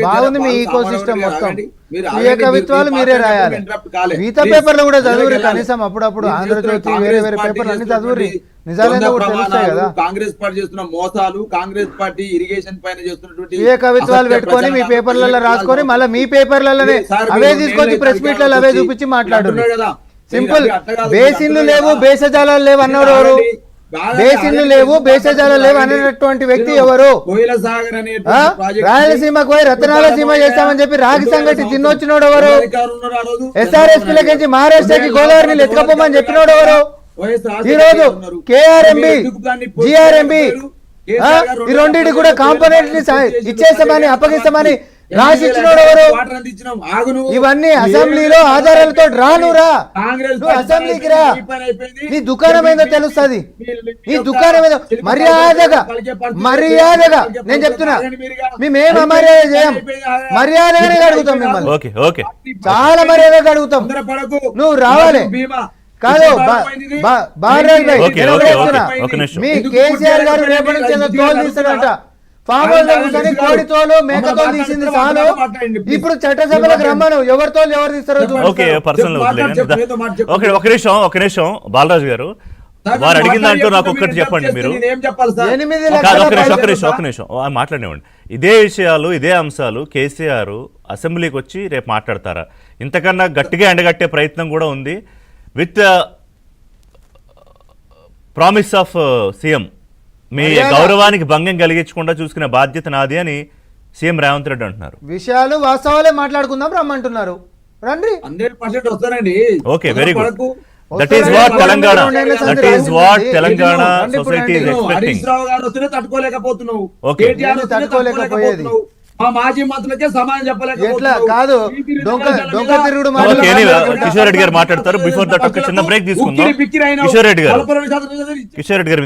బాగుంది మీ eco system మొత్తం. మీ కవిత్వాలు మీరే రాయాలి. మిగతా పేపర్లు కూడా చదువురి కనీసం అప్పుడప్పుడు. ఆంధ్రజ్యోతి వేరే వేరే పేపర్లు అన్ని చదువురి. నిజాలేదో కూడా తెలుస్తాయి కదా. కాంగ్రెస్ పార్టీ చేస్తున్న మోసాలు, కాంగ్రెస్ పార్టీ ఇరిగేషన్ పైన చేస్తున్నటువంటి ఏ కవిత్వాలు పెట్టుకొని మీ పేపర్లలో రాసుకొని మళ్ళీ మీ పేపర్లలోనే అవే తీసుకొచ్చి ప్రెస్ మీట్లలో అవే చూపించి మాట్లాడు. సింపుల్. బేసిన్లు లేవు, బేసజాలాలు లేవు అన్నారు ఎవరు? బేసిన్లు లేవు, బేసజాలాలు లేవు అనేటటువంటి వ్యక్తి ఎవరు? రాయలసీమకు పోయి రతనాలసీమ చేస్తామని చెప్పి రాగి సంగటి తిన్నొచ్చినోడు ఎవరు? ఎస్ఆర్ఎస్పీలకి మహారాష్ట్రకి గోదావరి నీళ్ళు ఎత్తుకపోమని చెప్పినోడు ఎవరు? ఈ రోజు కేఆర్ఎంబి, జిఆర్ఎంబి ఈ రెండింటి కూడా కాంపోనెంట్ ఇచ్చేస్తామని అప్పగిస్తామని రాసిచ్చినోడు ఎవరు? ఇవన్నీ అసెంబ్లీలో ఆధారాలతో రానురా. నువ్వు అసెంబ్లీకి రా, నీ దుకాణం ఏందో తెలుస్తుంది. నీ దుకాణం ఏదో మర్యాదగా మర్యాదగా నేను చెప్తున్నా. మేమేం అమర్యాద చేయం, మర్యాదగానే అడుగుతాం మిమ్మల్ని. చాలా మర్యాదగా అడుగుతాం. నువ్వు రావాలి. కాదు బాలరాజ్ భాయ్, మీ కేసీఆర్ గారు రేపటి నుంచి తోలు తీస్తాడంట. ఫామ్ హౌస్ లో కూర్చొని కోడి తోలు, మేక తోలు తీసింది చాలు. ఇప్పుడు చట్టసభలకు రమ్మను, ఎవరితో ఎవరు తీస్తారో. ఒక నిమిషం బాలరాజు గారు, వారు అడిగిన దాంట్లో నాకు ఒక్కటి చెప్పండి. మీరు 8 ఒక నిమిషం మాట్లాడివ్వండి. ఇదే విషయాలు, ఇదే అంశాలు కేసీఆర్ అసెంబ్లీకి వచ్చి రేపు మాట్లాడతారా? ఇంతకన్నా గట్టిగా ఎండగట్టే ప్రయత్నం కూడా ఉంది. విత్ ప్రామిస్ ఆఫ్ సీఎం, మీ గౌరవానికి భంగం కలిగించకుండా చూసుకునే బాధ్యత నాది అని సీఎం రేవంత్ రెడ్డి అంటున్నారు. విషయాలు వాస్తవాలే మాట్లాడుకుందాం రమ్మంటున్నారు. రండి. 100% వస్తారండి. Okay, very good. That is what Telangana society is expecting. Harish Rao గారు వస్తేనే తట్టుకోలేకపోతున్నావు. ఓకే, తట్టుకోలేకపోయేది. మా మాజీ మంత్రులకే సమాధానం చెప్పలేకపోతున్నావు. కాదు దొంగ తిరుగుడు. కిషోర్ రెడ్డి గారు మాట్లాడతారు. బిఫోర్ దట్ ఒక చిన్న బ్రేక్ తీసుకుందాం. కిషోర్ రెడ్డి గారు